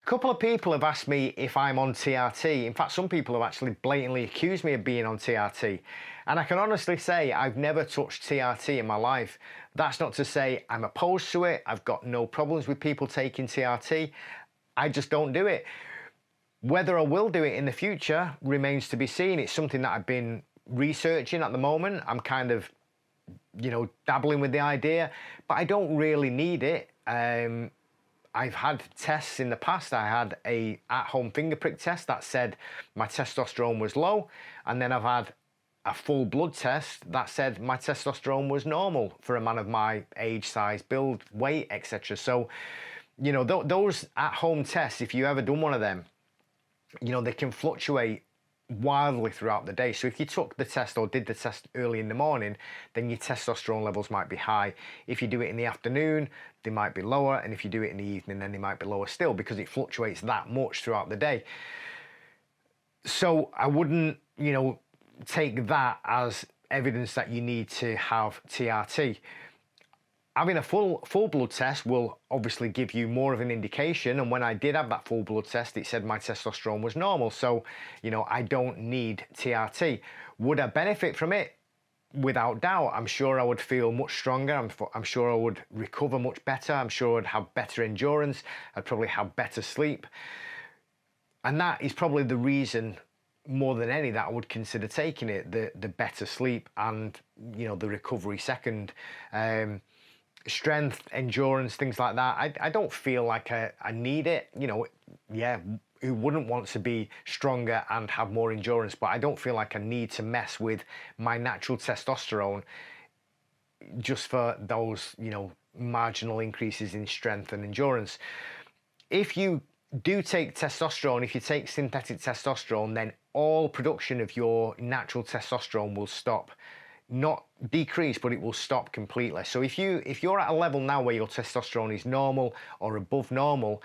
couple of people have asked me if I'm on TRT. In fact, some people have actually blatantly accused me of being on TRT. And I can honestly say I've never touched TRT in my life. That's not to say I'm opposed to it. I've got no problems with people taking TRT. I just don't do it. Whether I will do it in the future remains to be seen. It's something that I've been researching at the moment. I'm kind of, dabbling with the idea, but I don't really need it. I've had tests in the past. I had a at-home finger prick test that said my testosterone was low, and then I've had a full blood test that said my testosterone was normal for a man of my age, size, build, weight, etc. So, those at-home tests, if you ever done one of them, they can fluctuate wildly throughout the day. So if you took the test or did the test early in the morning, then your testosterone levels might be high. If you do it in the afternoon, they might be lower, and if you do it in the evening, then they might be lower still, because it fluctuates that much throughout the day. So I wouldn't, take that as evidence that you need to have TRT. Having a full blood test will obviously give you more of an indication, and when I did have that full blood test, it said my testosterone was normal. So, I don't need TRT. Would I benefit from it? Without doubt. I'm sure I would feel much stronger. I'm sure I would recover much better. I'm sure I'd have better endurance. I'd probably have better sleep. And that is probably the reason more than any that I would consider taking it, the better sleep and, the recovery second. Strength, endurance, things like that. I don't feel like I need it. Who wouldn't want to be stronger and have more endurance? But I don't feel like I need to mess with my natural testosterone just for those, marginal increases in strength and endurance. If you do take testosterone, if you take synthetic testosterone, then all production of your natural testosterone will stop. Not decrease, but it will stop completely. So if you're at a level now where your testosterone is normal or above normal,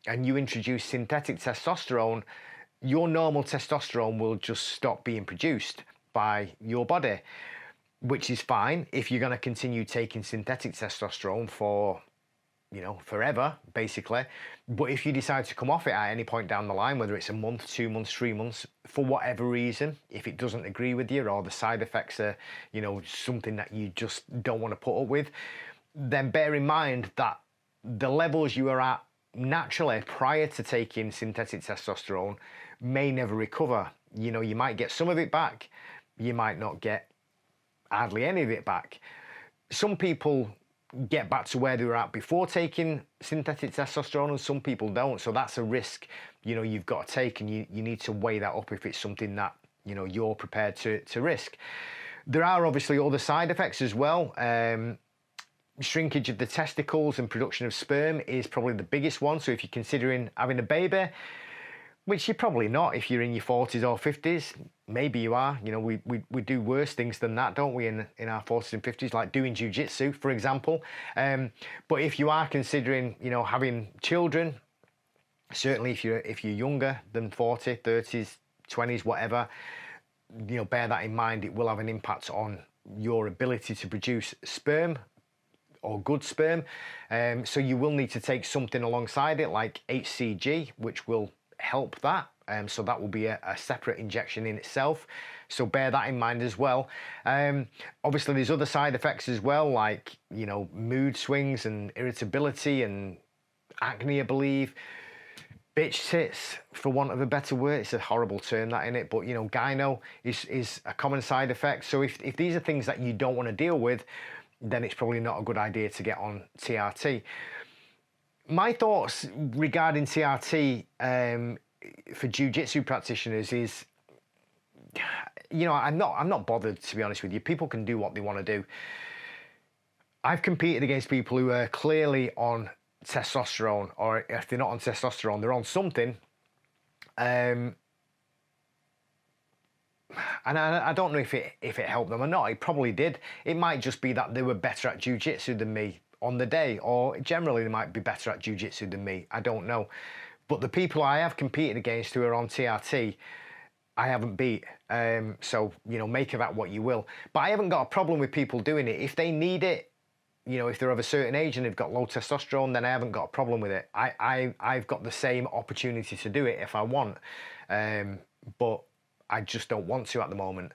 and you introduce synthetic testosterone, your normal testosterone will just stop being produced by your body, which is fine if you're going to continue taking synthetic testosterone for, forever, basically. But if you decide to come off it at any point down the line, whether it's a month, 2 months, 3 months, for whatever reason, if it doesn't agree with you or the side effects are, something that you just don't want to put up with, then bear in mind that the levels you are at naturally prior to taking synthetic testosterone may never recover. You might get some of it back, you might not get hardly any of it back. Some people get back to where they were at before taking synthetic testosterone, and some people don't. So that's a risk, you've got to take, and you need to weigh that up if it's something that, you're prepared to risk. There are obviously other side effects as well. Shrinkage of the testicles and production of sperm is probably the biggest one. So if you're considering having a baby, which you're probably not if you're in your 40s or 50s, maybe you are. We do worse things than that, don't we, in our 40s and 50s, like doing jiu-jitsu, for example. But if you are considering, having children, certainly if you're younger than 40, 30s, 20s, whatever, bear that in mind. It will have an impact on your ability to produce sperm, or good sperm. So you will need to take something alongside it, like HCG, which will help that. So that will be a separate injection in itself. So bear that in mind as well. Obviously, there's other side effects as well, like, mood swings and irritability and acne, I believe. Bitch tits, for want of a better word. It's a horrible term, that, innit? But, gyno is a common side effect. So if these are things that you don't want to deal with, then it's probably not a good idea to get on TRT. My thoughts regarding TRT for jiu-jitsu practitioners is, I'm not bothered, to be honest with you. People can do what they want to do. I've competed against people who are clearly on testosterone, or if they're not on testosterone, they're on something. And I don't know if it helped them or not. It probably did. It might just be that they were better at jiu-jitsu than me on the day, or generally they might be better at jiu-jitsu than me. I don't know. But the people I have competed against who are on TRT, I haven't beat. So, make of that what you will. But I haven't got a problem with people doing it. If they need it, if they're of a certain age and they've got low testosterone, then I haven't got a problem with it. I've got the same opportunity to do it if I want, but I just don't want to at the moment.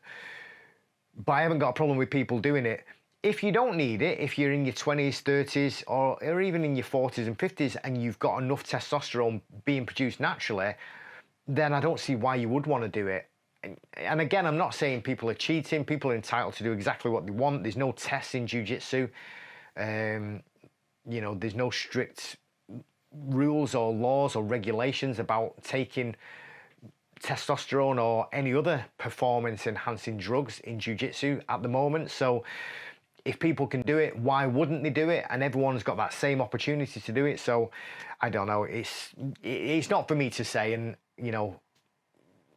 But I haven't got a problem with people doing it. If you don't need it, if you're in your 20s, 30s, or even in your 40s and 50s, and you've got enough testosterone being produced naturally, then I don't see why you would want to do it. And again, I'm not saying people are cheating. People are entitled to do exactly what they want. There's no tests in jiu-jitsu. There's no strict rules or laws or regulations about taking testosterone or any other performance-enhancing drugs in jiu-jitsu at the moment. So if people can do it, why wouldn't they do it? And everyone's got that same opportunity to do it. So I don't know. It's not for me to say, and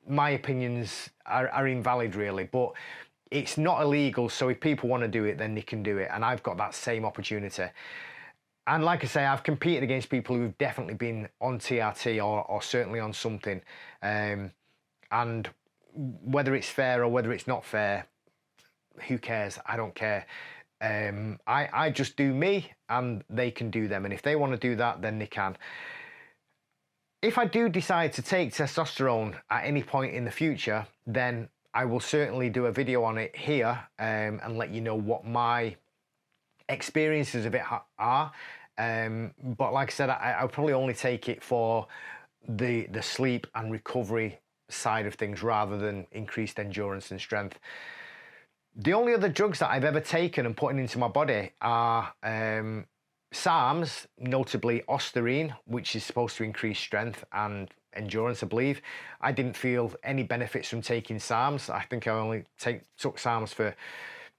my opinions are invalid really, but it's not illegal. So if people want to do it, then they can do it. And I've got that same opportunity. And like I say, I've competed against people who've definitely been on TRT or certainly on something. And whether it's fair or whether it's not fair, who cares? I don't care. I just do me and they can do them. And if they want to do that, then they can. If I do decide to take testosterone at any point in the future, then I will certainly do a video on it here and let you know what my experiences of it are. But like I said, I'll probably only take it for the sleep and recovery side of things rather than increased endurance and strength. The only other drugs that I've ever taken and put into my body are SARMs, notably Ostarine, which is supposed to increase strength and endurance, I believe. I didn't feel any benefits from taking SARMs. I think I only took SARMs for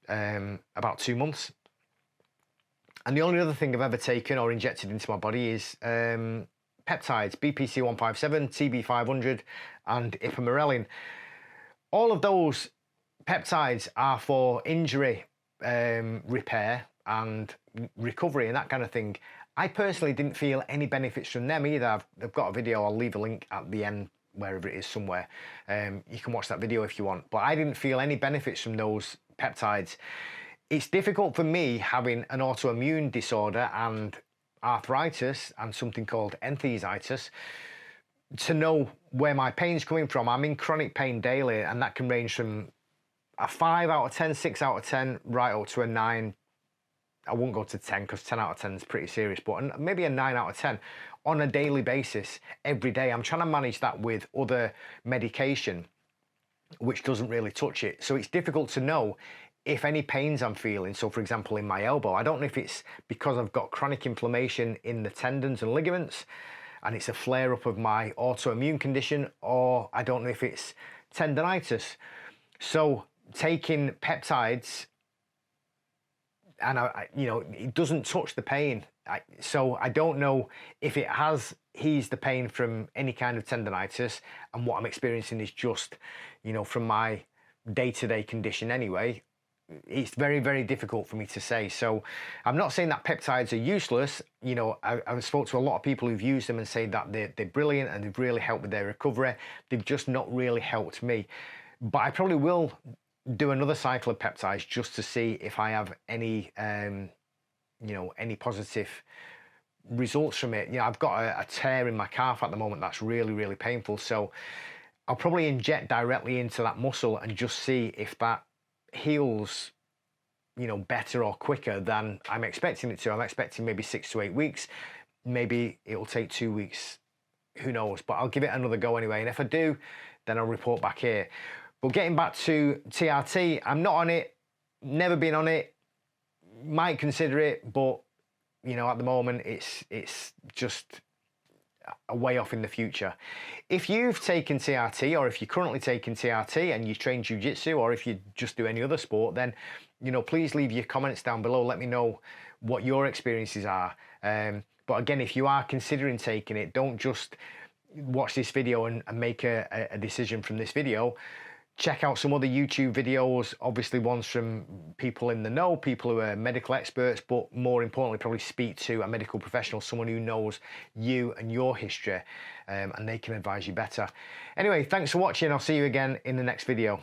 about 2 months. And the only other thing I've ever taken or injected into my body is peptides, BPC 157, TB 500, and ipamorelin. All of those peptides are for injury repair and recovery and that kind of thing. I personally didn't feel any benefits from them either. I've got a video, I'll leave a link at the end, wherever it is somewhere. You can watch that video if you want. But I didn't feel any benefits from those peptides. It's difficult for me having an autoimmune disorder and arthritis and something called enthesitis to know where my pain's coming from. I'm in chronic pain daily, and that can range from a 5 out of 10, 6 out of 10, right up to a 9. I won't go to 10 because 10 out of 10 is pretty serious, but maybe a 9 out of 10 on a daily basis every day. I'm trying to manage that with other medication, which doesn't really touch it. So it's difficult to know if any pains I'm feeling. So for example, in my elbow, I don't know if it's because I've got chronic inflammation in the tendons and ligaments and it's a flare up of my autoimmune condition, or I don't know if it's tendonitis. So taking peptides, and it doesn't touch the pain. So I don't know if it has eased the pain from any kind of tendonitis, and what I'm experiencing is just, from my day-to-day condition anyway. It's very, very difficult for me to say. So I'm not saying that peptides are useless. I've spoke to a lot of people who've used them and say that they're brilliant and they've really helped with their recovery. They've just not really helped me. But I probably will do another cycle of peptides just to see if I have any, any positive results from it. I've got a tear in my calf at the moment that's really, really painful. So I'll probably inject directly into that muscle and just see if that heals, better or quicker than I'm expecting it to. I'm expecting maybe 6 to 8 weeks. Maybe it'll take 2 weeks. Who knows? But I'll give it another go anyway. And if I do, then I'll report back here. But getting back to TRT, I'm not on it, never been on it, might consider it, but, at the moment, it's just a way off in the future. If you've taken TRT, or if you're currently taking TRT and you train jiu-jitsu, or if you just do any other sport, then, please leave your comments down below. Let me know what your experiences are. But again, if you are considering taking it, don't just watch this video and make a decision from this video. Check out some other YouTube videos, obviously ones from people in the know, people who are medical experts, but more importantly, probably speak to a medical professional, someone who knows you and your history, and they can advise you better. Anyway, thanks for watching. I'll see you again in the next video.